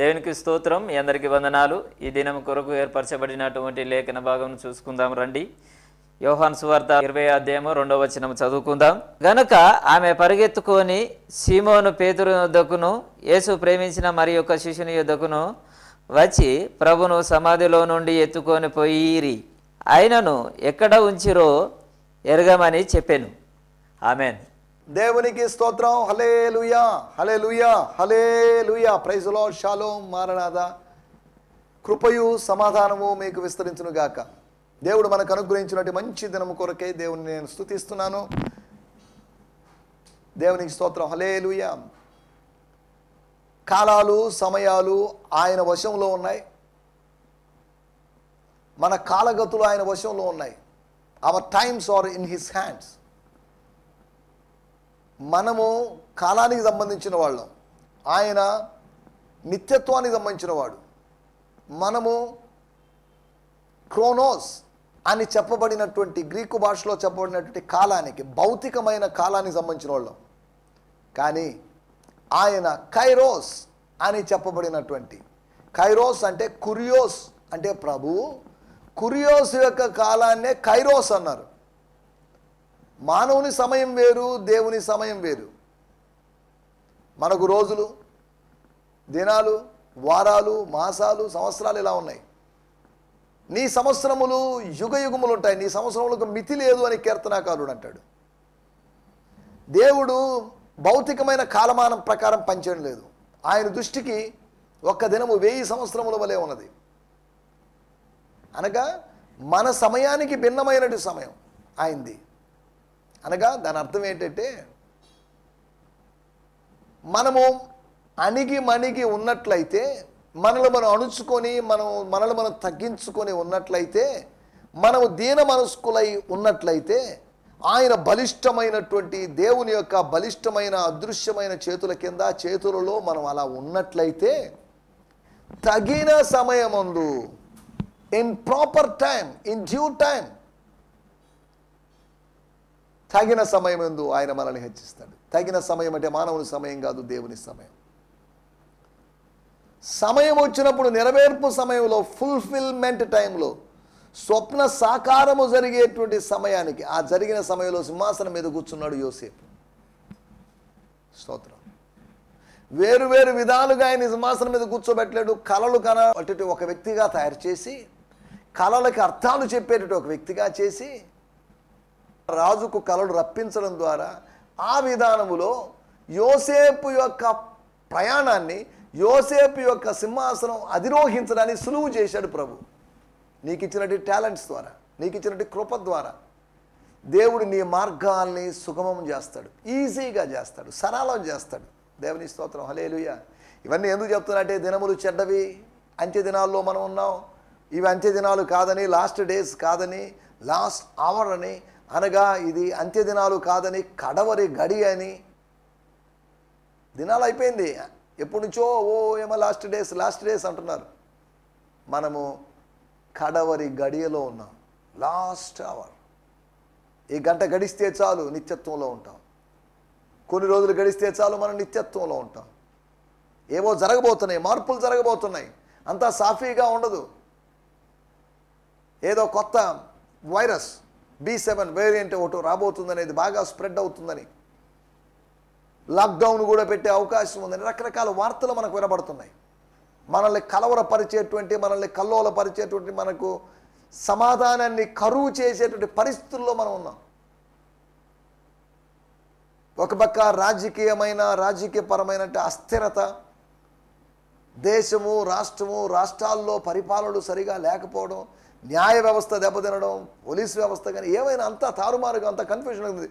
దేవునికి స్తోత్రం. మీ అందరికీ వందనాలు. ఈ దినం కొరకు ఏర్పరచబడినటువంటి లేఖన భాగం చూసుకుందాం రండి. యోహాను సువార్త 20వ అధ్యాయము 2వ వచనం చదువుకుందాం. గనుక ఆమె పరిగెత్తుకొని సీమోను పేతురు యొద్దకును యేసు ప్రేమించిన మరి యొక్క శిష్యుని యొద్దకును వచ్చి ప్రభును సమాధిలో నుండి ఎత్తుకొని పోయిరి, ఆయనను ఎక్కడ ఉంచిరో ఎరగమని చెప్పెను. ఆమెన్. దేవునికి స్తోత్రం. హల్లెలూయా, హల్లెలూయా, హల్లెలూయా. Praise the Lord. షాలోమ్. మారనాథ. కృపయు సమాధానము మీకు విస్తరించును గాక. దేవుడు మనకు అనుగ్రహించినటువంటి మంచి దినము కొరకే దేవుని నేను స్తుతిస్తున్నాను. దేవునికి స్తోత్రం. హల్లెలూయా. కాలాలు సమయాలు ఆయన వశంలో ఉన్నాయి. మన కాలగతులు ఆయన వశంలో ఉన్నాయి. Our times are in his hands. మనము కాలానికి సంబంధించిన వాళ్ళం, ఆయన నిత్యత్వానికి సంబంధించిన వాడు. మనము క్రోనోస్ అని చెప్పబడినటువంటి గ్రీకు భాషలో చెప్పబడినటువంటి కాలానికి, భౌతికమైన కాలానికి సంబంధించిన వాళ్ళం. కానీ ఆయన కైరోస్ అని చెప్పబడినటువంటి, కైరోస్ అంటే కురియోస్ అంటే ప్రభు, కురియోస్ యొక్క కాలాన్నే కైరోస్ అన్నారు. మానవుని సమయం వేరు, దేవుని సమయం వేరు. మనకు రోజులు, దినాలు, వారాలు, మాసాలు, సంవత్సరాలు ఇలా ఉన్నాయి. నీ సంవత్సరములు యుగ యుగములు ఉంటాయి, నీ సంవత్సరములకు మితి లేదు అని కీర్తనాకారుడు అంటాడు. దేవుడు భౌతికమైన కాలమానం ప్రకారం పనిచేయడం లేదు. ఆయన దృష్టికి ఒక్క దినము 1000 సంవత్సరముల వలె ఉన్నది. అనగా మన సమయానికి భిన్నమైనటువంటి సమయం ఆయనది. అనగా దాని అర్థం ఏంటంటే, మనము అణిగి మణిగి ఉన్నట్లయితే, మనల్ని మనం అణుచుకొని మనల్ని మనం తగ్గించుకొని ఉన్నట్లయితే, మనము దీన మనస్కులై ఉన్నట్లయితే, ఆయన బలిష్టమైనటువంటి దేవుని యొక్క బలిష్టమైన అదృశ్యమైన చేతుల కింద, చేతులలో మనం అలా ఉన్నట్లయితే, తగిన సమయమందు, in proper time, in due time, తగిన సమయం ఎందు ఆయన మనల్ని హెచ్చిస్తాడు. తగిన సమయం అంటే మానవుని సమయం కాదు, దేవుని సమయం. సమయం వచ్చినప్పుడు, నెరవేర్పు సమయంలో, ఫుల్ఫిల్మెంట్ టైంలో, స్వప్న సాకారము జరిగేటువంటి సమయానికి, ఆ జరిగిన సమయంలో సింహాసనం మీద కూర్చున్నాడు యోసేపు. స్తోత్రం. వేరు వేరు విధాలుగా ఆయన సింహాసనం మీద కూర్చోబెట్టలేడు. కలలు కనటి ఒక వ్యక్తిగా తయారు చేసి, కలలకి అర్థాలు చెప్పేటట్టు ఒక వ్యక్తిగా చేసి, రాజుకు కలలు రప్పించడం ద్వారా ఆ విధానములో యోసేపు యొక్క ప్రయాణాన్ని, యోసేపు యొక్క సింహాసనం అధిరోహించడాన్ని సులువు చేశాడు ప్రభు. నీకు ఇచ్చినటువంటి టాలెంట్స్ ద్వారా, నీకు ఇచ్చినటువంటి కృప ద్వారా దేవుడు నీ మార్గాల్ని సుగమం చేస్తాడు, ఈజీగా చేస్తాడు, సరళం చేస్తాడు. దేవుని స్తోత్రం. హల్లెలూయా. ఇవన్నీ ఎందుకు చెప్తున్నట్టే, దినములు చెడ్డవి, అంత్య దినాల్లో మనం ఉన్నాం. ఇవి అంత్య దినాలు కాదని, లాస్ట్ డేస్ కాదని, లాస్ట్ అవర్ అని, అనగా ఇది అంత్య దినాలు కాదని, కడవరి గడి అని. దినాలు అయిపోయింది ఎప్పటి నుంచో. ఏమో లాస్ట్ డేస్ అంటున్నారు. మనము కడవరి గడియలో ఉన్నాం, లాస్ట్ అవర్. ఈ గంట గడిస్తే చాలు నిత్యత్వంలో ఉంటాం. కొన్ని రోజులు గడిస్తే చాలు మనం నిత్యత్వంలో ఉంటాం. ఏవో జరగబోతున్నాయి, మార్పులు జరగబోతున్నాయి. అంతా సాఫీగా ఉండదు. ఏదో కొత్త వైరస్ B7 వేరియంట్ ఒకటి రాబోతుంది అనేది, బాగా స్ప్రెడ్ అవుతుందని, లాక్డౌన్ కూడా పెట్టే అవకాశం ఉందని రకరకాల వార్తలు మనకు వినబడుతున్నాయి. మనల్ని కలవరపరిచేటువంటి, మనల్ని కల్లోలపరిచేటువంటి, మనకు సమాధానాన్ని కరువు చేసేటువంటి పరిస్థితుల్లో మనం ఉన్నాం. ఒక పక్క రాజకీయపరమైన అస్థిరత, దేశము, రాష్ట్రాల్లో పరిపాలనలు సరిగా లేకపోవడం, న్యాయ వ్యవస్థ దెబ్బతినడం, పోలీస్ వ్యవస్థ కానీ ఏమైనా అంతా తారుమారుగా, అంతా కన్ఫ్యూజన్ ఉంది.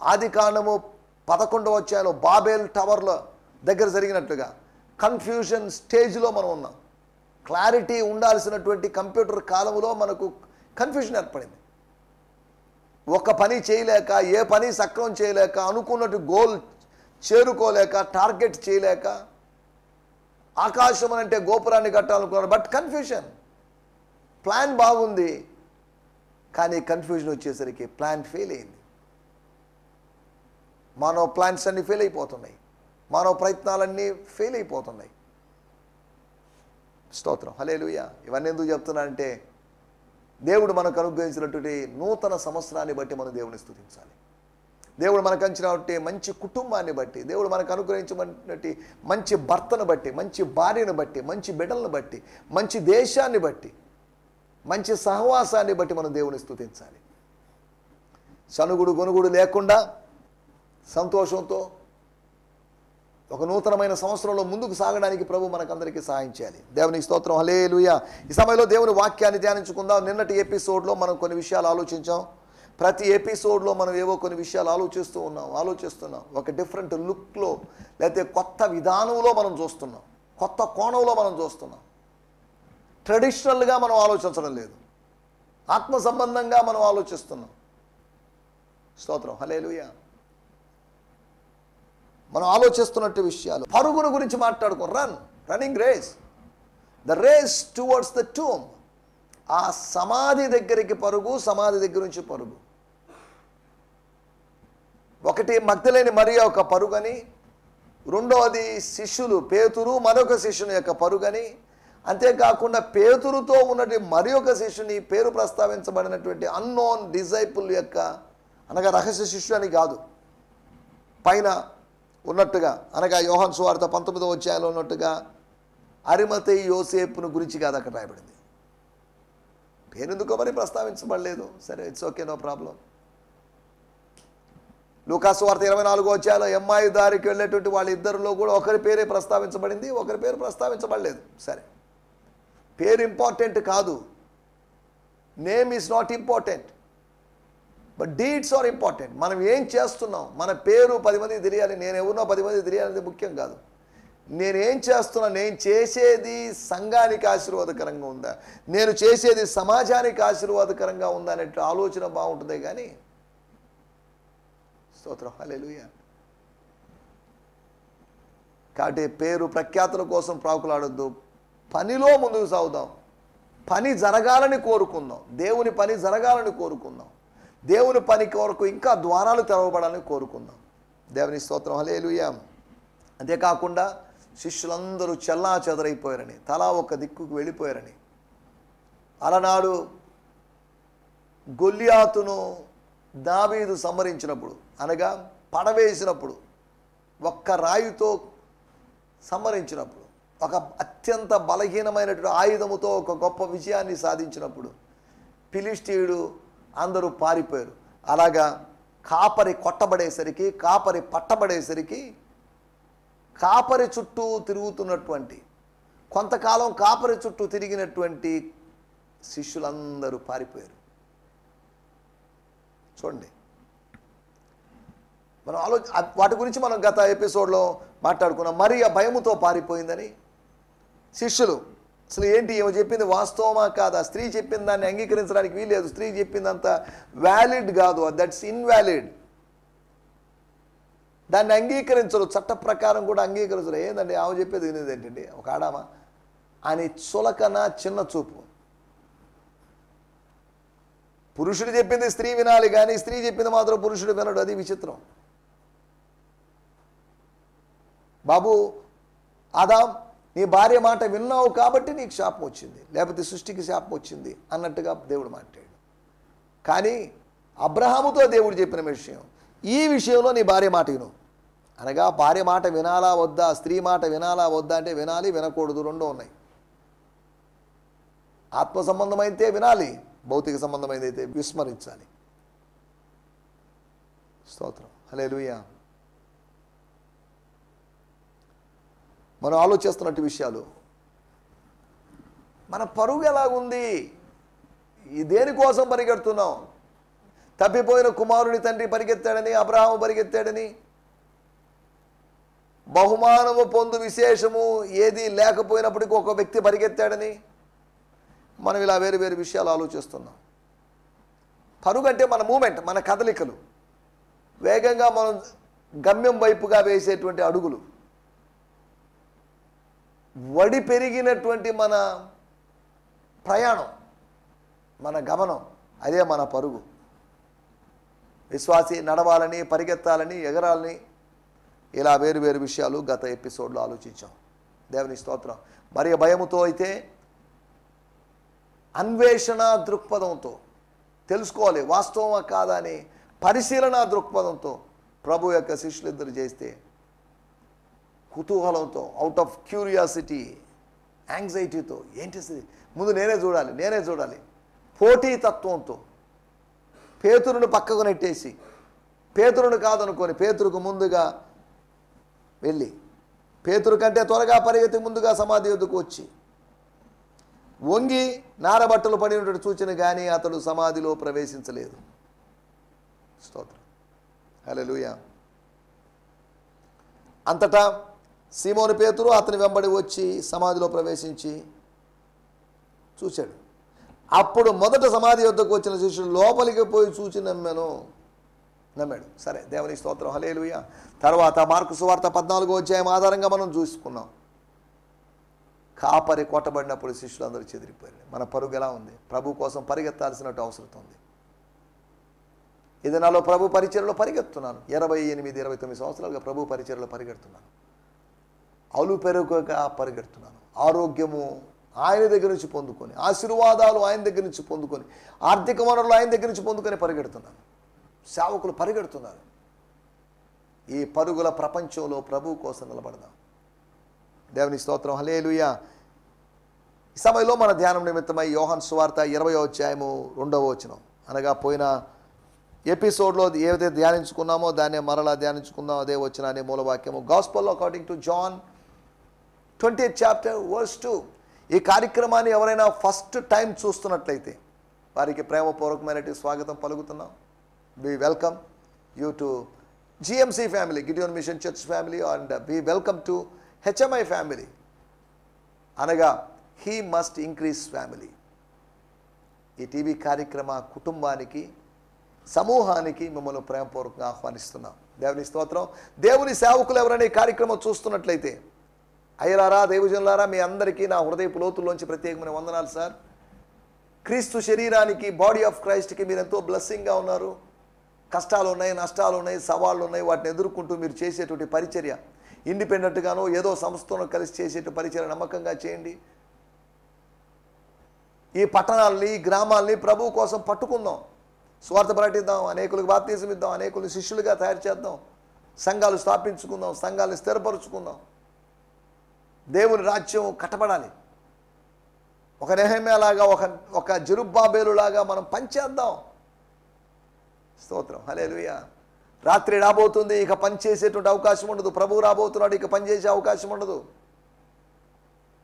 ఆది కాండము 11వ అధ్యాయంలో బాబేల్ టవర్ల దగ్గర జరిగినట్లుగా కన్ఫ్యూజన్ స్టేజ్లో మనం ఉన్నాం. క్లారిటీ ఉండాల్సినటువంటి కంప్యూటర్ కాలంలో మనకు కన్ఫ్యూజన్ ఏర్పడింది. ఒక పని చేయలేక, ఏ పని సక్రమం చేయలేక, అనుకున్నట్టు గోల్ చేరుకోలేక, టార్గెట్ చేయలేక, ఆకాశం అంటే గోపురాన్ని కట్టాలనుకున్నారు, బట్ కన్ఫ్యూజన్. ప్లాన్ బాగుంది కానీ కన్ఫ్యూజన్ వచ్చేసరికి ప్లాన్ ఫెయిల్ అయింది. మానవ ప్లాన్స్ అన్నీ ఫెయిల్ అయిపోతున్నాయి, మానవ ప్రయత్నాలన్నీ ఫెయిల్ అయిపోతున్నాయి. స్తోత్రం, హల్లెలూయా. ఇవన్నీ ఎందుకు చెప్తున్నానంటే దేవుడు మనకు అనుగ్రహించినటువంటి నూతన సంవత్సరాన్ని బట్టి మనం దేవుని స్తుతించాలి. దేవుడు మనకు అంచినటువంటి మంచి కుటుంబాన్ని బట్టి, దేవుడు మనకు అనుగ్రహించినటువంటి మంచి భర్తను బట్టి, మంచి భార్యను బట్టి, మంచి బిడ్డలను బట్టి, మంచి దేశాన్ని బట్టి, మంచి సహవాసాన్ని బట్టి మనం దేవుని స్తుతించాలి. సనుగుడు గొనుగుడు లేకుండా సంతోషంతో ఒక నూతనమైన సంవత్సరంలో ముందుకు సాగడానికి ప్రభు మనకందరికీ సహాయం చేయాలి. దేవునికి స్తోత్రం, హల్లెలూయా. ఈ సమయంలో దేవుని వాక్యాన్ని ధ్యానించుకుందాం. నిన్నటి ఎపిసోడ్లో మనం కొన్ని విషయాలు ఆలోచించాం. ప్రతి ఎపిసోడ్లో మనం ఏవో కొన్ని విషయాలు ఆలోచిస్తున్నాం. ఒక డిఫరెంట్ లుక్లో లేకపోతే కొత్త విధానంలో మనం చూస్తున్నాం, కొత్త కోణంలో మనం చూస్తున్నాం. ట్రెడిషనల్గా మనం ఆలోచించడం లేదు, ఆత్మ సంబంధంగా మనం ఆలోచిస్తున్నాం. స్తోత్రం, హల్లెలూయా. మనం ఆలోచిస్తున్నట్టు విషయాలు పరుగును గురించి మాట్లాడుకో. Running race, the race towards the tomb. ఆ సమాధి దగ్గరికి పరుగు, సమాధి దగ్గర నుంచి పరుగు. ఒకటి మగ్దలేని మరియ ఒక పరుగని, రెండవది శిష్యులు పేతురు మరొక శిష్యుని యొక్క పరుగని, అంతేకాకుండా పేతురుతో ఉన్నటువంటి మరి ఒక శిష్యుని పేరు ప్రస్తావించబడినటువంటి అన్నోన్ డిజైపుల్ యొక్క, అనగా రహస్య శిష్యు అని కాదు, పైన ఉన్నట్టుగా, అనగా యోహాను సువార్త 19వ అధ్యాయంలో ఉన్నట్టుగా అరిమతయి యోసేపును గురించి కాదు అక్కడ రాయబడింది. పేరెందుకో మరి ప్రస్తావించబడలేదు. సరే, ఇట్స్ ఓకే, నో ప్రాబ్లం. లూకాసు వార్త 24వ అధ్యాయంలో ఎమ్మాయి దారికి వెళ్ళేటువంటి వాళ్ళిద్దరిలో కూడా ఒకరి పేరే ప్రస్తావించబడింది, ఒకరి పేరు ప్రస్తావించబడలేదు. సరే, పేరు ఇంపార్టెంట్ కాదు, name is not important, but deeds are important. మనం ఏం చేస్తున్నాం, మన పేరు 10 మందికి తెలియాలి, నేను ఎవరినో 10 మందికి తెలియాలనేది ముఖ్యం కాదు. నేనేం చేస్తున్నా, నేను చేసేది సంఘానికి ఆశీర్వాదకరంగా ఉందా, నేను చేసేది సమాజానికి ఆశీర్వాదకరంగా ఉందా అనే ఆలోచన బాగుంటుంది. కానీ స్తోత్రం, హల్లెలూయా. కాబట్టి పేరు ప్రఖ్యాతుల కోసం ప్రాకులాడొద్దు, పనిలో ముందుకు సాగుదాం. పని జరగాలని కోరుకుందాం, దేవుని పని జరగాలని కోరుకుందాం, దేవుని పని కొరకు ఇంకా ద్వారాలు తెరవబడాలని కోరుకుందాం. దేవుని స్తోత్రం, హల్లెలూయా. అంతేకాకుండా శిష్యులందరూ చెల్లా చెదరైపోయారని, తలా ఒక దిక్కుకు వెళ్ళిపోయారని, అలనాడు గొల్లియాతును దావీదు సంహరించినప్పుడు, అనగా పడవేసినప్పుడు, ఒక్క రాయితో సంహరించినప్పుడు, ఒక అత్యంత బలహీనమైనటువంటి ఆయుధముతో ఒక గొప్ప విజయాన్ని సాధించినప్పుడు ఫిలిష్తీయుడు అందరూ పారిపోయారు. అలాగా కాపరి కొట్టబడేసరికి, కాపరి పట్టబడేసరికి కాపరి చుట్టూ తిరుగుతున్నటువంటి, కొంతకాలం కాపరి చుట్టూ తిరిగినటువంటి శిష్యులందరూ పారిపోయారు. చూడండి, మనం వాటి గురించి మనం గత ఎపిసోడ్లో మాట్లాడుకున్నాం. మరియ భయముతో పారిపోయిందని. శిష్యులు అసలు ఏంటి, ఏమో చెప్పింది వాస్తవమా కాదా, స్త్రీ చెప్పిన దాన్ని అంగీకరించడానికి వీల్లేదు, స్త్రీ చెప్పిందంత వ్యాలిడ్ కాదు, దట్స్ ఇన్వాలిడ్, దాన్ని అంగీకరించరు, చట్ట ప్రకారం కూడా అంగీకరించరు. ఏంటండి ఆమె చెప్పేది వినేది ఏంటండి, ఒక ఆడామా అని చులకన, చిన్న చూపు. పురుషుడు చెప్పింది స్త్రీ వినాలి కానీ స్త్రీ చెప్పింది మాత్రం పురుషుడు వినడు, అది విచిత్రం. బాబు ఆదాం, నీ భార్య మాట విన్నావు కాబట్టి నీకు శాపం వచ్చింది, లేకపోతే సృష్టికి శాపం వచ్చింది అన్నట్టుగా దేవుడు మాట్లాడాడు. కానీ అబ్రహాముతో దేవుడు చెప్పిన విషయం, ఈ విషయంలో నీ భార్య మాట విను, అనగా భార్య మాట వినాలా వద్దా, స్త్రీ మాట వినాలా వద్దా అంటే వినాలి, వినకూడదు, రెండూ ఉన్నాయి. ఆత్మ సంబంధమైతే వినాలి, భౌతిక సంబంధమైనదైతే విస్మరించాలి. స్తోత్రం, హల్లెలూయా. మనం ఆలోచిస్తున్నట్టు విషయాలు, మన పరుగు ఎలాగుంది, ఈ దేనికోసం పరిగెడుతున్నాం? తప్పిపోయిన కుమారుని తండ్రి పరిగెత్తాడని, అబ్రహాము పరిగెత్తాడని, బహుమానము పొందు విశేషము ఏది లేకపోయినప్పటికీ ఒక వ్యక్తి పరిగెత్తాడని, మనం ఇలా వేరు వేరు విషయాలు ఆలోచిస్తున్నాం. పరుగు అంటే మన మూమెంట్, మన కదలికలు, వేగంగా మనం గమ్యం వైపుగా వేసేటువంటి అడుగులు, వడి పెరిగినటువంటి మన ప్రయాణం, మన గమనం, అదే మన పరుగు. విశ్వాసి నడవాలని, పరిగెత్తాలని, ఎగరాలని, ఇలా వేరు వేరు విషయాలు గత ఎపిసోడ్లో ఆలోచించాం. దేవుని స్తోత్రం. మరి భయముతో అయితే అన్వేషణ దృక్పథంతో తెలుసుకోవాలి వాస్తవమా కాదా అని పరిశీలన దృక్పథంతో ప్రభు యొక్క శిష్యులు ఇద్దరు చేస్తే కుతూహలంతో, అవుట్ ఆఫ్ క్యూరియాసిటీ, యాంగ్జైటీతో, ఏంటి ముందు నేనే చూడాలి పోటీతత్వంతో పేతురును పక్కకు నెట్టేసి, పేతురును కాదనుకొని పేతురుకు ముందుగా వెళ్ళి పేతురు కంటే త్వరగా పరిగెత్తి ముందుగా సమాధి యొద్దకు వచ్చి వంగి నారబట్టలు పడినట్టు చూచిన కానీ అతడు సమాధిలో ప్రవేశించలేదు. స్తోత్రం, హల్లెలూయా. అంతటా సీమోను పేతురు అతని వెంబడి వచ్చి సమాధిలో ప్రవేశించి చూశాడు. అప్పుడు మొదట సమాధి యొద్దకు వచ్చిన శిష్యుడు లోపలికి పోయి చూచి నమ్మాడు. సరే, దేవుని స్తోత్రం, హల్లెలూయా. తర్వాత మార్కు సువార్త 14వ అధ్యాయం ఆధారంగా మనం చూసుకున్నాం. కాపరి కొట్టబడినప్పుడు శిష్యులందరూ చెదిరిపోయారు. మన పరుగు ఎలా ఉంది? ప్రభు కోసం పరిగెత్తాల్సినట్టు అవసరం ఉంది. ఇది నాలో ప్రభు పరిచర్యలో పరిగెత్తున్నాను. 28-29 సంవత్సరాలుగా ప్రభు పరిచర్యలో పరిగెడుతున్నాను. అలు పెరుగుగా పరిగెడుతున్నాను. ఆరోగ్యము ఆయన దగ్గర నుంచి పొందుకొని, ఆశీర్వాదాలు ఆయన దగ్గర నుంచి పొందుకొని, ఆర్థిక వనరులు ఆయన దగ్గర నుంచి పొందుకొని పరిగెడుతున్నాను. సేవకులు పరిగెడుతున్నారు. ఈ పరుగుల ప్రపంచంలో ప్రభు కోసం నిలబడదాం. దేవుని స్తోత్రం, హల్లెలూయా. ఈ సమయంలో మన ధ్యానం నిమిత్తమై యోహాను సువార్త 20వ అధ్యాయము 2వ వచనం, అనగా పోయిన ఎపిసోడ్లో ఏదైతే ధ్యానించుకున్నామో దాన్ని మరలా ధ్యానించుకుందాం. అదే వచనాన్ని మూలవాక్యము. Gospel according to John 20th chapter verse 2. ఈ కార్యక్రమాన్ని ఎవరైనా ఫస్ట్ టైం చూస్తున్నట్లయితే వారికి ప్రేమపూర్వకమైనటువంటి స్వాగతం పలుకుతున్నాం. We welcome you to GMC family, Gideon Mission Church family, and we welcome to HMI family. అనగా he must increase family. ఈ టీవీ కార్యక్రమ కుటుంబానికి, సమూహానికి మిమ్మల్ని ప్రేమపూర్వకంగా ఆహ్వానిస్తున్నాం. దేవుని స్తోత్రం. దేవుని సేవకులు ఎవరైనా ఈ కార్యక్రమం చూస్తున్నట్లయితే, అయ్యలారా, దైవజనులారా, మీ అందరికీ నా హృదయపు లోతుల్లోంచి ప్రత్యేకమైన వందనాలు సార్. క్రీస్తు శరీరానికి, బాడీ ఆఫ్ క్రైస్ట్కి మీరు ఎంతో బ్లెస్సింగ్గా ఉన్నారు. కష్టాలు ఉన్నాయి, నష్టాలు ఉన్నాయి, సవాళ్ళు ఉన్నాయి. వాటిని ఎదుర్కొంటూ మీరు చేసేటువంటి పరిచర్య ఇండిపెండెంట్గానో ఏదో సంస్థను కలిసి చేసేటువంటి పరిచర్య నమ్మకంగా చేయండి. ఈ పట్టణాలని, ఈ గ్రామాలని ప్రభు కోసం పట్టుకుందాం. స్వార్థ ప్రకటిద్దాం, అనేకులకు బాప్తిజం ఇద్దాం, అనేకులను శిష్యులుగా తయారు చేద్దాం, సంఘాలు స్థాపించుకుందాం, సంఘాలను స్థిరపరుచుకుందాం. దేవుని రాజ్యం కట్టబడాలి. ఒక నెహెమ్యాలాగా, ఒక జెరుబ్బాబేలులాగా మనం పనిచేద్దాం. స్తోత్రం, హల్లెలూయా. రాత్రి రాబోతుంది, ఇక పనిచేసేటువంటి అవకాశం ఉండదు. ప్రభు రాబోతున్నాడు, ఇక పనిచేసే అవకాశం ఉండదు.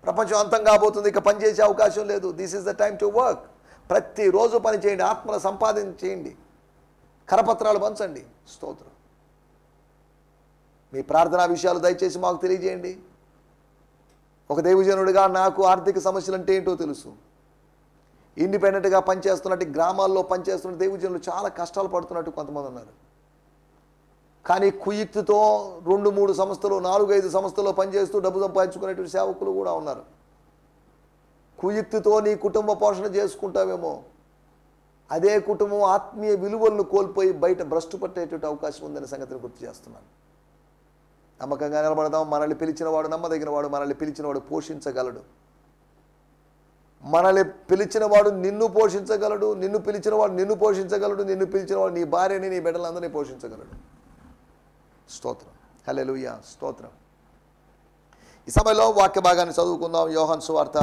ప్రపంచం అంతం కాబోతుంది, ఇక పనిచేసే అవకాశం లేదు. This is the time to work. ప్రతిరోజు పని చేయండి, ఆత్మల సంపాదన చేయండి, కరపత్రాలు పంచండి. స్తోత్రం. మీ ప్రార్థనా విషయాలు దయచేసి మాకు తెలియజేయండి. ఒక దైవజనుడిగా నాకు ఆర్థిక సమస్యలు అంటే ఏంటో తెలుసు. ఇండిపెండెంట్గా పనిచేస్తున్నట్టు, గ్రామాల్లో పనిచేస్తున్న దైవజనులు చాలా కష్టాలు పడుతున్నట్టు కొంతమంది ఉన్నారు. కానీ కుయుక్తితో 2-3 సంస్థలు, 4-5 సంస్థల్లో పనిచేస్తూ డబ్బు సంపాదించుకునేటువంటి సేవకులు కూడా ఉన్నారు. కుయుక్తితో నీ కుటుంబ పోషణ చేసుకుంటావేమో, అదే కుటుంబం ఆత్మీయ విలువలను కోల్పోయి బయట భ్రష్టు పట్టేటువంటి అవకాశం ఉందనే సంగతిని గుర్తు చేస్తున్నాను. నమ్మకంగా నిలబడదాం. మనల్ని పిలిచినవాడు నమ్మదగినవాడు, మనల్ని పిలిచినవాడు పోషించగలడు. మనల్ని పిలిచినవాడు నిన్ను పోషించగలడు, నిన్ను పిలిచినవాడు నిన్ను పోషించగలడు, నిన్ను పిలిచినవాడు నీ భార్యని, నీ బిడ్డలందరినీ పోషించగలడు. స్తోత్రం, హల్లెలూయా, స్తోత్రం. ఈ సమయంలో వాక్య భాగాన్ని చదువుకుందాం. యోహాను సువార్త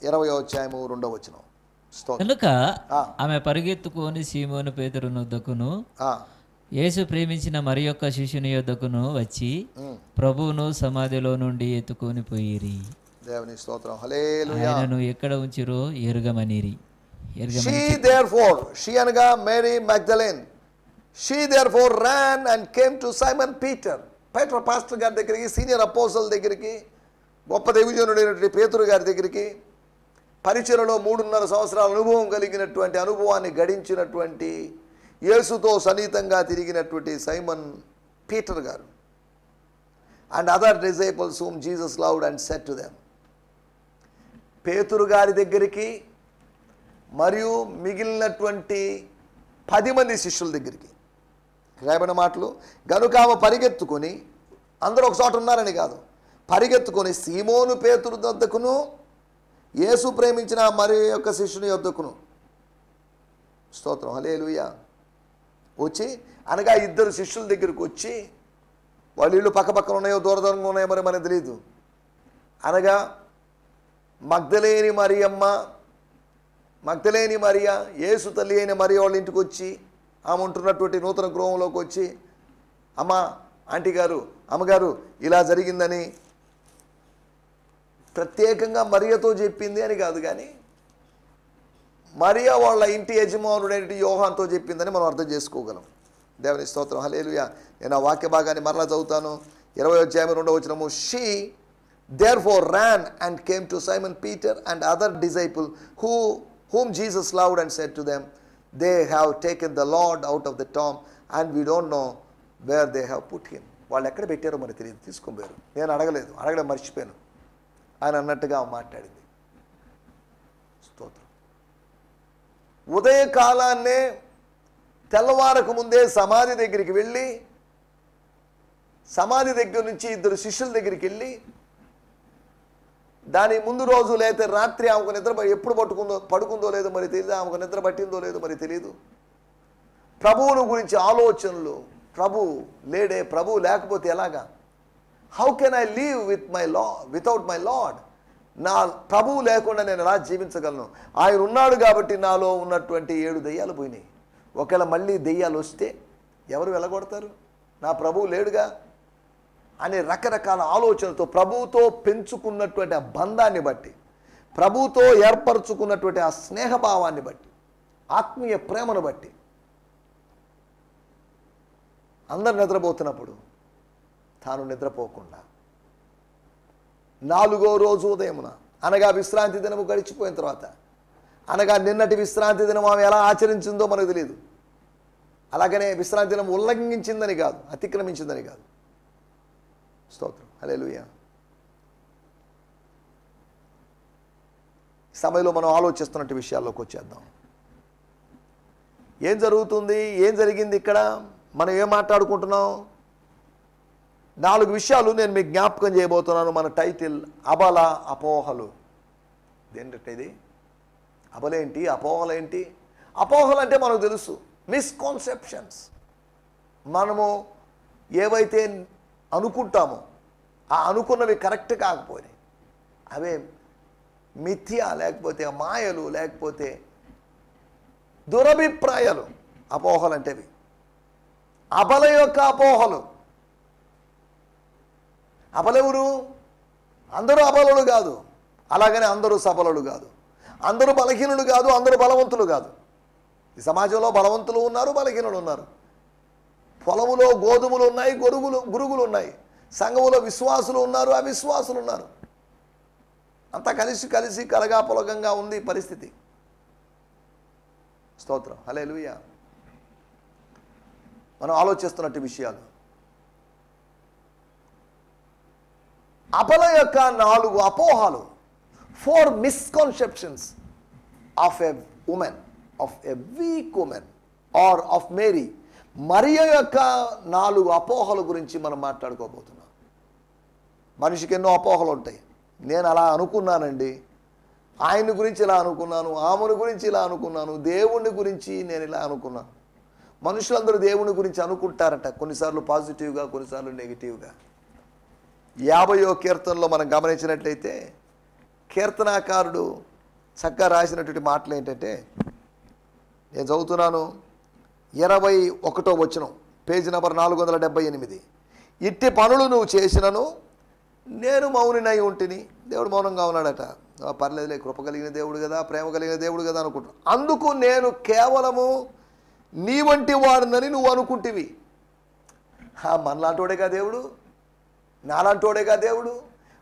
20వ అధ్యాయము 2వ వచనం. స్తోత్రం. కనుక ఆమె పరిగెత్తుకొని సీమోను పేతురు యొద్దకును, యేసు ప్రేమించిన మరి యొక్క శిష్యుని యొద్దకును వచ్చి ప్రభువును సమాధిలో నుండి ఎత్తుకొని పోయిరి. దేవుని స్తోత్రం, హల్లెలూయా. ఆయనను ఎక్కడ ఉంచిరో ఎరుగమనిరి. She అనగా Mary Magdalene. She therefore ran and came to Simon Peter. పేతురు పాస్టర్ గారి దగ్గరికి, సీనియర్ అపోస్తల దగ్గరికి, గొప్ప దైవజనుడైనటువంటి పేతురు గారి దగ్గరికి, పరిచర్యలో 3.5 సంవత్సరాల అనుభవం కలిగినటువంటి, అనుభవాన్ని గడించినటువంటి, యేసుతో సన్నిహితంగా తిరిగినటువంటి సైమన్ పీటర్ గారు, and other disciples whom Jesus loved and said to them. పేతురు గారి దగ్గరికి మరియు మిగిలినటువంటి 10 మంది శిష్యుల దగ్గరికి రాయబడిన మాటలు, గనుక ఆమె పరిగెత్తుకొని, అందరూ ఒక చోట ఉన్నారని కాదు, పరిగెత్తుకొని సీమోను పేతురు వద్దకును యేసు ప్రేమించిన మరి యొక్క శిష్యుని వద్దకును, స్తోత్రం హల్లెలూయా, వచ్చి అనగా ఇద్దరు శిష్యుల దగ్గరికి వచ్చి, వాళ్ళ ఇళ్ళు పక్కపక్కన ఉన్నాయో దూరంగా ఉన్నాయో మరి మనకు తెలియదు, అనగా మగ్దలేని మరియ యేసు తల్లి అయిన మరియ వాళ్ళ ఇంటికి వచ్చి ఆమె ఉంటున్నటువంటి నూతన గృహంలోకి వచ్చి, అమ్మ ఆంటీ గారు అమ్మగారు ఇలా జరిగిందని ప్రత్యేకంగా మరియతో చెప్పింది అని కాదు, కానీ మరియ వాళ్ళ ఇంటి యజమానుడైన యోహాన్తో చెప్పిందని మనం అర్థం చేసుకోగలం. దేవుని స్తోత్రం హల్లెలూయా. నేను ఆ వాక్య భాగాన్ని మరలా చదువుతాను. 20వ అధ్యాయం 2వ వచనము. She therefore ran and came to Simon Peter and other disciple whom Jesus loved and said to them, they have taken the Lord out of the tomb and we don't know where they have put him. వాళ్ళు ఎక్కడ పెట్టారో మరి తెలియదు, తీసుకొని పోయారు. నేను అడగడం మర్చిపోయాను ఆయన అన్నట్టుగా మాట్లాడింది. స్తోత్రం. ఉదయకాలాన్నే తెల్లవారకు ముందే సమాధి దగ్గరికి వెళ్ళి, సమాధి దగ్గర నుంచి ఇద్దరు శిష్యుల దగ్గరికి వెళ్ళి, దాని ముందు రోజు లేకపోతే రాత్రి ఆమెకు నిద్ర ఎప్పుడు పడుకుందో లేదో మరి తెలియదు, ఆమెకు నిద్ర పట్టిందో లేదో మరి తెలియదు. ప్రభువును గురించి ఆలోచనలు, ప్రభు లేడే, ప్రభు లేకపోతే ఎలాగా, how can I leave without my lord, నా ప్రభువు లేకుండా నేను ఎలా జీవించగలను, ఆయన ఉన్నాడు కాబట్టి నాలో ఉన్నటువంటి 7 దెయ్యాలు పోయినాయి, ఒకవేళ మళ్ళీ దెయ్యాలు వస్తే ఎవరు వెళ్ళగొడతారు, నా ప్రభువు లేడుగా అనే రకరకాల ఆలోచనలతో ప్రభువుతో పెంచుకున్నటువంటి ఆ బంధాన్ని బట్టి, ప్రభువుతో ఏర్పరచుకున్నటువంటి ఆ స్నేహభావాన్ని బట్టి, ఆత్మీయ ప్రేమను బట్టి అందరు నిద్రపోతున్నప్పుడు తాను నిద్రపోకుండా 4వ రోజు ఉదయమున, అనగా విశ్రాంతి దినము గడిచిపోయిన తర్వాత, అనగా నిన్నటి విశ్రాంతి దినం ఆమె ఎలా ఆచరించిందో మనకు తెలియదు. అలాగనే విశ్రాంతి దినం ఉల్లంఘించిందని కాదు, అతిక్రమించిందని కాదు. స్తోత్రం హల్లెలూయా. ఈ సమయంలో మనం ఆలోచిస్తున్నట్టు విషయాల్లోకి వచ్చేద్దాం. ఏం జరుగుతుంది, ఏం జరిగింది ఇక్కడ, మనం ఏం మాట్లాడుకుంటున్నాం? 4 విషయాలు నేను మీకు జ్ఞాపకం చేయబోతున్నాను. మన టైటిల్ అబల అపోహలు. ఏంటంటే ఇది అబలేంటి, అపోహలేంటి? అపోహలు అంటే మనకు తెలుసు, మిస్కాన్సెప్షన్స్. మనము ఏవైతే అనుకుంటామో ఆ అనుకున్నవి కరెక్ట్ కాకపోయినాయి, అవే మిథ్య, లేకపోతే మాయలు, లేకపోతే దురభిప్రాయాలు. అపోహలు అంటేవి అబల యొక్క అపోహలు. అబలెవరు? అందరూ అబలుడు కాదు, అలాగనే అందరూ సబలుడు కాదు, అందరూ బలహీనులు కాదు, అందరూ బలవంతులు కాదు. ఈ సమాజంలో బలవంతులు ఉన్నారు, బలహీనులు ఉన్నారు. పొలములో గోధుమలు ఉన్నాయి, గురుగులు ఉన్నాయి. సంఘములో విశ్వాసులు ఉన్నారు, అవిశ్వాసులు ఉన్నారు. అంతా కలిసి కలగాపులగంగా ఉంది పరిస్థితి. స్తోత్రం హల్లెలూయా. మనం ఆలోచిస్తున్నట్టు విషయాలు. అబల యొక్క 4 అపోహలు, 4 misconceptions of a woman, of a weak woman or of Mary. మరియ యొక్క 4 అపోహల గురించి మనం మాట్లాడుకోబోతున్నాం. మనిషికి ఎన్నో అపోహలు ఉంటాయి. నేను అలా అనుకున్నానండి, ఆయన గురించి ఇలా అనుకున్నాను, ఆమెను గురించి ఇలా అనుకున్నాను, దేవుని గురించి నేను ఇలా అనుకున్నాను. మనుషులందరూ దేవుని గురించి అనుకుంటారట, కొన్నిసార్లు పాజిటివ్గా, కొన్నిసార్లు నెగిటివ్గా. 50వ కీర్తనలో మనం గమనించినట్లయితే కీర్తనాకారుడు చక్కగా రాసినటువంటి మాటలు ఏంటంటే, నేను చదువుతున్నాను, 21వ వచనం, పేజీ నెంబర్ 478. ఇట్టి పనులు నువ్వు చేసినను నేను మౌనినై ఉంటిని. దేవుడు మౌనంగా ఉన్నాడట. పర్లేదులే, కృప కలిగిన దేవుడు కదా, ప్రేమ కలిగిన దేవుడు కదా అనుకుంటున్నాను. అందుకు నేను కేవలము నీ వంటి వాడినని నువ్వు అనుకుంటివి. మనలాంటోడేగా దేవుడు, నాలాంటోడేగా దేవుడు,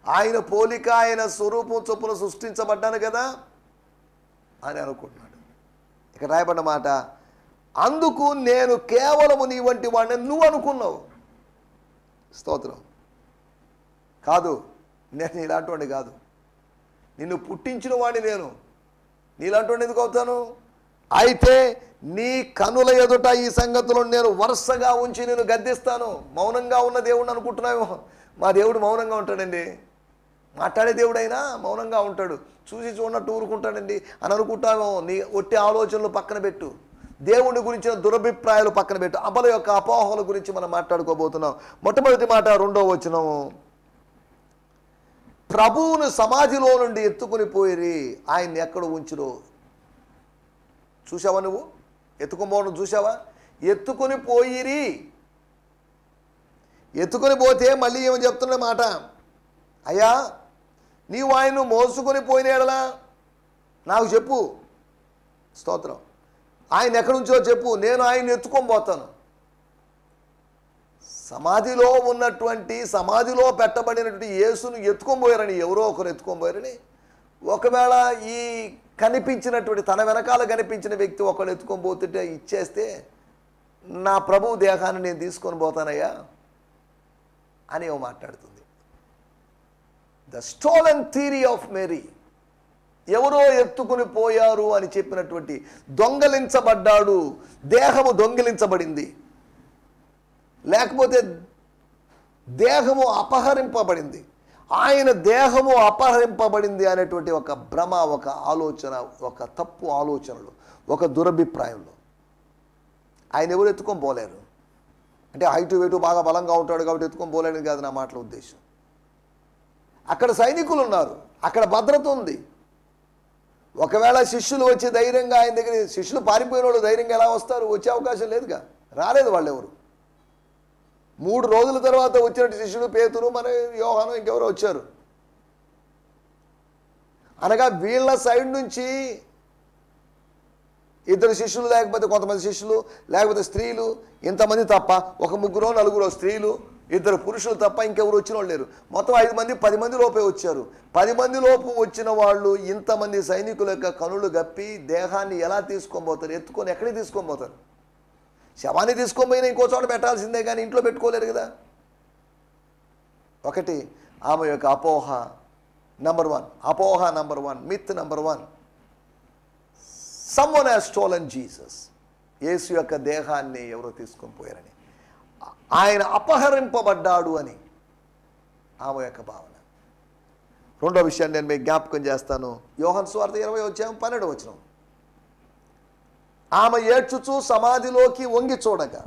ఆయన పోలిక, ఆయన స్వరూపం చొప్పున సృష్టించబడ్డాను కదా అని అనుకుంటున్నాడు. ఇక్కడ రాయబడిన మాట, అందుకు నేను కేవలము నీ వంటి వాడిని నువ్వు అనుకున్నావు. స్తోత్రం. కాదు, నేను ఇలాంటి వాడిని కాదు, నిన్ను పుట్టించిన వాడిని నేను, నీలాంటి వాడిని ఎందుకు అవుతాను? అయితే నీ కనుల ఎదుట ఈ సంగతులను నేను వరుసగా ఉంచి నేను గద్దిస్తాను. మౌనంగా ఉన్న దేవుడిని అనుకుంటున్నావు, మా దేవుడు మౌనంగా ఉంటాడండి. మాట్లాడే దేవుడైనా మౌనంగా ఉంటాడు. చూసి చూడనట్టు ఊరుకుంటాడండి అని అనుకుంటాము. నీ ఒట్టి ఆలోచనలు పక్కన పెట్టు, దేవుని గురించిన దురభిప్రాయాలు పక్కన పెట్టు. అబల యొక్క అపోహల గురించి మనం మాట్లాడుకోబోతున్నాం. మొట్టమొదటి మాట 2వ వచనం, ప్రభువును సమాధిలో నుండి ఎత్తుకుని పోయిరి, ఆయన్ని ఎక్కడ ఉంచురో. చూసావా నువ్వు? ఎత్తుకుపోవడం చూసావా? ఎత్తుకొని పోయిరి. ఎత్తుకొని పోతే మళ్ళీ ఏమని చెప్తున్న మాట, అయ్యా నీవు ఆయన్ను మోసుకొని పోయినాడలా నాకు చెప్పు. స్తోత్రం. ఆయన ఎక్కడి నుంచో చెప్పు, నేను ఆయన్ని ఎత్తుకొని పోతాను. సమాధిలో ఉన్నటువంటి, సమాధిలో పెట్టబడినటువంటి యేసును ఎత్తుకొని పోయారని, ఎవరో ఒకరు ఎత్తుకొని పోయారని. ఒకవేళ ఈ కనిపించినటువంటి, తన వెనకాల కనిపించిన వ్యక్తి ఒకడు ఎత్తుకొని పోతుంటే ఇచ్చేస్తే, నా ప్రభువు దేహాన్ని నేను తీసుకొని పోతానయ్యా అని మాట్లాడుతుంది. The stolen theory of Mary. ఎవరో ఎత్తుకుని పోయారు అని చెప్పినటువంటి, దొంగలించబడ్డాడు, దేహము దొంగిలించబడింది, లేకపోతే దేహము అపహరింపబడింది, ఆయన దేహము అపహరింపబడింది అనేటువంటి ఒక భ్రమ, ఒక ఆలోచన, ఒక తప్పు ఆలోచనలు, ఒక దురభిప్రాయంలో ఆయన ఎవరు ఎత్తుకొని పోలేరు. అంటే హైటు వెయిటు బాగా బలంగా ఉంటాడు కాబట్టి ఎత్తుకొని పోలేని కాదు నా మాటల ఉద్దేశం. అక్కడ సైనికులు ఉన్నారు, అక్కడ భద్రత ఉంది. ఒకవేళ శిష్యులు వచ్చి ధైర్యంగా ఆయన దగ్గర, శిష్యులు పారిపోయిన వాళ్ళు ధైర్యంగా ఎలా వస్తారు? వచ్చే అవకాశం లేదుగా, రాలేదు వాళ్ళు ఎవరు. 3 రోజుల తర్వాత వచ్చినట్టు శిష్యుడు పేతురు, మన యోహాను, ఇంకెవరో వచ్చారు. అనగా వీళ్ళ సైడ్ నుంచి 2 శిష్యులు, లేకపోతే కొంతమంది శిష్యులు, లేకపోతే స్త్రీలు, ఇంతమంది తప్ప, ఒక 3 4 స్త్రీలు, 2 పురుషులు తప్ప ఇంకెవరు వచ్చిన వాళ్ళు లేరు. మొత్తం 5 మంది, 10 మంది లోపే వచ్చారు. 10 మంది లోపు వచ్చిన వాళ్ళు ఇంతమంది సైనికుల యొక్క కనులు గప్పి దేహాన్ని ఎలా తీసుకొని పోతారు? ఎత్తుకొని ఎక్కడికి తీసుకొని పోతారు? శవాన్ని తీసుకొని పోయినా ఇంకో చోట పెట్టాల్సిందే కానీ ఇంట్లో పెట్టుకోలేరు కదా. ఒకటి ఆమె యొక్క అపోహ నంబర్ 1, అపోహ number 1, myth number 1. Someone has stolen Jesus. యేసు యొక్క దేహాన్ని ఎవరో తీసుకొని పోయారని, ఆయన అపహరింపబడ్డాడు అని ఆమె యొక్క భావన. 2వ విషయాన్ని నేను మీకు జ్ఞాపకం చేస్తాను. యోహాను సువార్త 20:12. ఆమె ఏడ్చుచూ సమాధిలోకి వంగి చూడగా,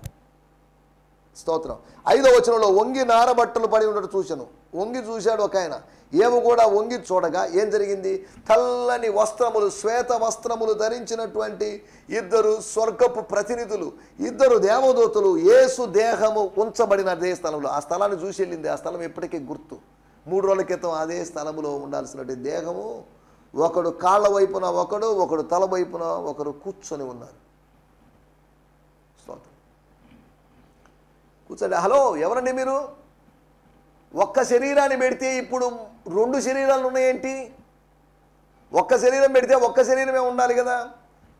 స్తోత్రం. 5వ వచనంలో వంగి నారబట్టలు పడి ఉన్నట్టు చూశాను. వంగి చూశాడు ఒక ఆయన, ఏమో కూడా వంగి చూడగా ఏం జరిగింది? తెల్లని వస్త్రములు, శ్వేత వస్త్రములు ధరించినటువంటి 2 స్వర్గపు ప్రతినిధులు, 2 దేవదూతలు యేసు దేహము ఉంచబడిన అదే స్థలంలో, ఆ స్థలాన్ని చూసి వెళ్ళింది. ఆ స్థలం ఎప్పటికీ గుర్తు. 3 రోజుల క్రితం అదే స్థలంలో ఉండాల్సినటువంటి దేహము, ఒకడు కాళ్ళ వైపున ఒకడు తల వైపున ఒకరు కూర్చొని ఉన్నారు. కూర్చోండి. హలో, ఎవరండి మీరు? ఒక్క శరీరాన్ని పెడితే ఇప్పుడు 2 శరీరాలు ఉన్నాయేంటి? ఒక్క శరీరం పెడితే ఒక్క శరీరమే ఉండాలి కదా.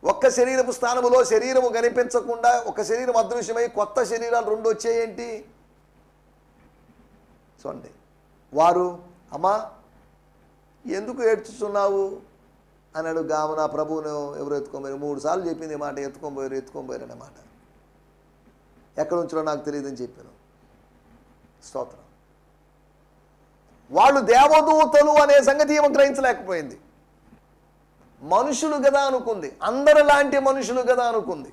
ఒక్క శరీరపు స్థానములో శరీరము కనిపించకుండా ఒక శరీరం అదృశ్యమై కొత్త శరీరాలు 2 వచ్చాయేంటి? చూడండి. వారు, అమ్మా ఎందుకు ఏడ్చుతున్నావు అన్నాడు. గాము నా ప్రభువును ఎవరు ఎత్తుకోబోయారు? 3 సార్లు చెప్పింది మాట, ఎత్తుకోబోయారు అనే మాట. ఎక్కడ ఉంచాలో నాకు తెలియదని చెప్పాను. స్తోత్రం. వాళ్ళు దేవదూతలు అనే సంగతి ఏమో గ్రహించలేకపోయింది. మనుషులు కదా అనుకుంది, అందరిలాంటి మనుషులు కదా అనుకుంది.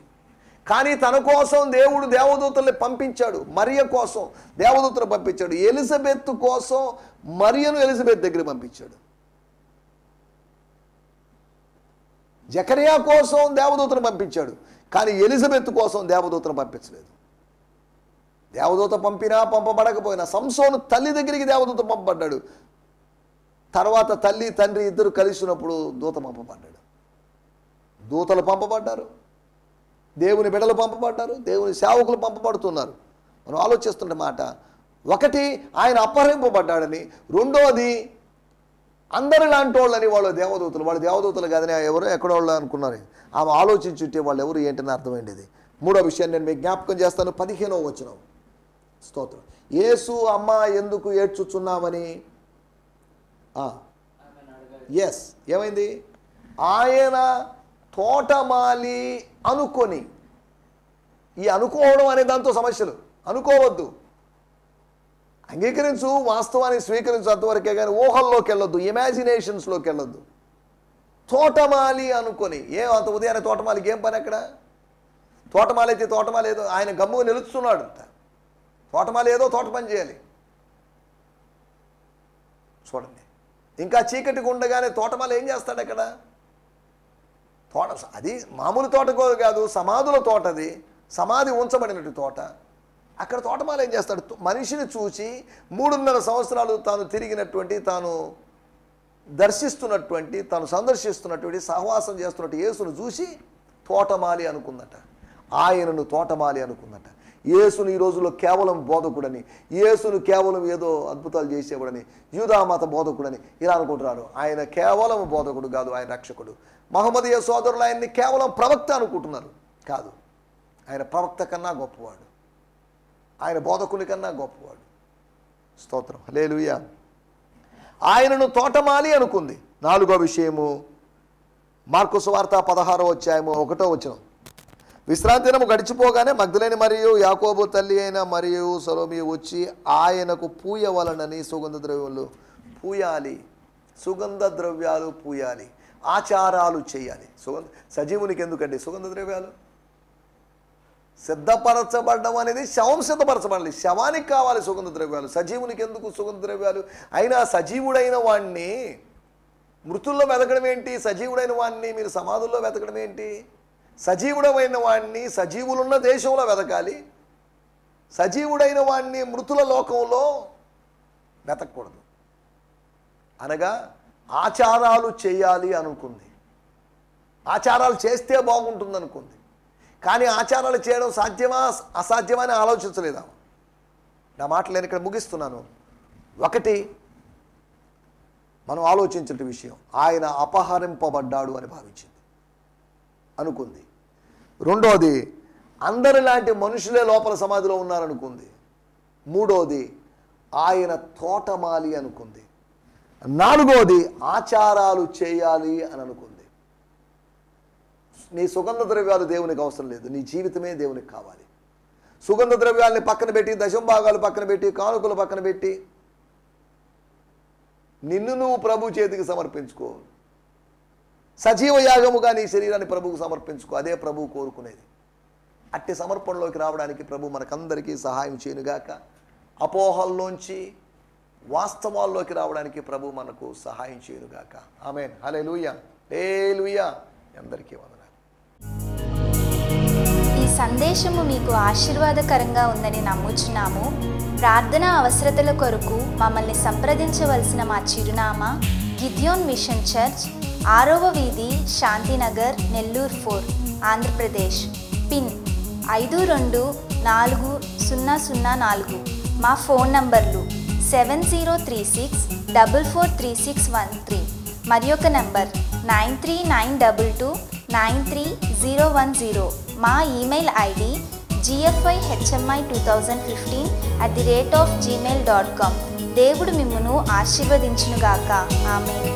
కానీ తన కోసం దేవుడు దేవదూతల్ని పంపించాడు. మరియ కోసం దేవదూతలు పంపించాడు. ఎలిజబెత్ కోసం మరియను ఎలిజబెత్ దగ్గర పంపించాడు. జకరియా కోసం దేవదూతను పంపించాడు. కానీ ఎలిజబెత్ కోసం దేవదూతను పంపించలేదు. దేవదూత పంపినా పంపబడకపోయినా, సంసోను తల్లి దగ్గరికి దేవదూత పంపబడ్డాడు. తర్వాత తల్లి తండ్రి ఇద్దరు కలిసినప్పుడు దూత పంపబడ్డాడు. దూతలు పంపబడ్డారు, దేవుని బిడ్డలు పంపబడ్డారు, దేవుని సేవకులు పంపబడుతున్నారు. మనం ఆలోచిస్తున్న మాట, ఒకటి ఆయన అపహరింపబడ్డాడని, రెండోది అందరి లాంటి వాళ్ళని వాళ్ళు దేవదూతలు. వాళ్ళు దేవదూతలు కాదని ఎవరో ఎక్కడో వాళ్ళు అనుకున్నారు. ఆమె ఆలోచించుంటే వాళ్ళు ఎవరు ఏంటని అర్థమైంది. 3వ విషయాన్ని నేను మీకు జ్ఞాపకం చేస్తాను. 15వ వచనం. స్తోత్రం. యేసు అమ్మ ఎందుకు ఏడ్చుచున్నామని, ఎస్ ఏమైంది? ఆయన తోటమాలి అనుకొని, ఈ అనుకోవడం అనే దాంతో సమస్యలు. అనుకోవద్దు. అంగీకరించు, వాస్తవాన్ని స్వీకరించు, అంతవరకే కానీ ఊహల్లోకి వెళ్ళొద్దు, ఇమాజినేషన్స్లోకి వెళ్ళొద్దు. తోటమాలి అనుకొని అంత ఉదయాన్నే తోటమాలికి ఏం పని అక్కడ? తోటమాలి అయితే తోటమాలి ఏదో ఆయన గమ్ముగా నిలుస్తున్నాడు. తోటమాలి ఏదో తోట పని చేయాలి. చూడండి, ఇంకా చీకటిగా ఉండగానే తోటమాలి ఏం చేస్తాడు అక్కడ? అది మామూలు తోట కాదు, సమాధుల తోట. అది సమాధి ఉంచబడినట్టు తోట. అక్కడ తోటమాలి ఏం చేస్తాడు? మనిషిని చూసి 3.5 సంవత్సరాలు తాను తిరిగినటువంటి, తాను దర్శిస్తున్నటువంటి, తాను సందర్శిస్తున్నటువంటి, సహవాసం చేస్తున్నట్టు యేసును చూసి తోటమాలి అనుకుందట. ఆయనను తోటమాలి అనుకుందట. యేసును ఈ రోజుల్లో కేవలం బోధకుడని, యేసును కేవలం ఏదో అద్భుతాలు చేసేవాడని, యూదామత బోధకుడని ఇలా అనుకుంటున్నారు. ఆయన కేవలం బోధకుడు కాదు, ఆయన రక్షకుడు. మహమ్మదీయ సోదరులు ఆయన్ని కేవలం ప్రవక్త అనుకుంటున్నారు. కాదు, ఆయన ప్రవక్త కన్నా గొప్పవాడు, ఆయన బోధకుని కన్నా గొప్పవాడు. స్తోత్రం, హల్లెలూయా. ఆయనను తోటమాలి అనుకుంది. 4వ విషయము, మార్కు సువార్త 16వ అధ్యాయము 1వ వచనం. విశ్రాంతి దినము గడిచిపోగానే మగ్దలేని మరియు యాకోబు తల్లి అయిన మరియు సలోమి వచ్చి ఆయనకు పూయవలనని సుగంధ ద్రవ్యాలు పూయాలి, సుగంధ ద్రవ్యాలు పూయాలి, ఆచారాలు చేయాలి. సజీవునికి ఎందుకండి సుగంధ ద్రవ్యాలు? సిద్ధపరచబడడం అనేది శవం సిద్ధపరచబడాలి, శవానికి కావాలి సుగంధ ద్రవ్యాలు. సజీవునికి ఎందుకు సుగంధ ద్రవ్యాలు? అయినా సజీవుడైన వాణ్ణి మృతుల్లో వెతకడం ఏంటి? సజీవుడైన వాణ్ణి మీరు సమాధుల్లో వెతకడం ఏంటి? సజీవుడమైన వాణ్ణి సజీవులున్న దేశంలో వెతకాలి, సజీవుడైన వాణ్ణి మృతుల లోకంలో వెతకూడదు. అనగా ఆచారాలు చేయాలి అనుకుంది. ఆచారాలు చేస్తే బాగుంటుంది అనుకుంది. కానీ ఆచారాలు చేయడం సాధ్యమా అసాధ్యమా అని ఆలోచించలేదా? నా మాటలు నేను ఇక్కడ ముగిస్తున్నాను. ఒకటి మనం ఆలోచించిన విషయం, ఆయన అపహరింపబడ్డాడు అని భావించింది, అనుకుంది. రెండోది, అందరిలాంటి మనుషులే లోపల సమాధిలో ఉన్నారనుకుంది. మూడోది, ఆయన తోటమాలి అనుకుంది. 4వది, ఆచారాలు చేయాలి అని అనుకుంది. నీ సుగంధ ద్రవ్యాలు దేవునికి అవసరం లేదు, నీ జీవితమే దేవునికి కావాలి. సుగంధ ద్రవ్యాల్ని పక్కన పెట్టి, దశంభాగాలు పక్కన పెట్టి, కానుకలు పక్కన పెట్టి నిన్ను నువ్వు ప్రభు చేతికి సమర్పించుకో. సజీవ యాగముగా నీ శరీరాన్ని ప్రభువుకు సమర్పించుకో. అదే ప్రభువు కోరుకునేది. అట్టి సమర్పణలోకి రావడానికి ప్రభు మనకందరికీ సహాయం చేయనుగాక. అపోహల్లోంచి వాస్తవాల్లోకి రావడానికి ప్రభు మనకు సహాయం చేయనుగాక. ఆమేన్, హల్లెలూయా, హల్లెలూయా. అందరికీ వందనాలు. ఈ సందేశము మీకు ఆశీర్వాదకరంగా ఉందని నమ్ముచున్నాము. ప్రార్థనా అవసరతల కొరకు మమ్మల్ని సంప్రదించవలసిన మా చిరునామా గిద్యోన్ మిషన్ చర్చ్, 6వ వీధి, శాంతినగర్, నెల్లూరు 4, ఆంధ్రప్రదేశ్. పిన్ 524004. మా ఫోన్ నంబర్లు 7036443613 మరి ఒక నంబర్ 9392293010. మా ఈమెయిల్ ఐడి gfihmi2015@gmail.com. దేవుడు మిమ్మును ఆశీర్వదించునుగాక. ఆమేన్.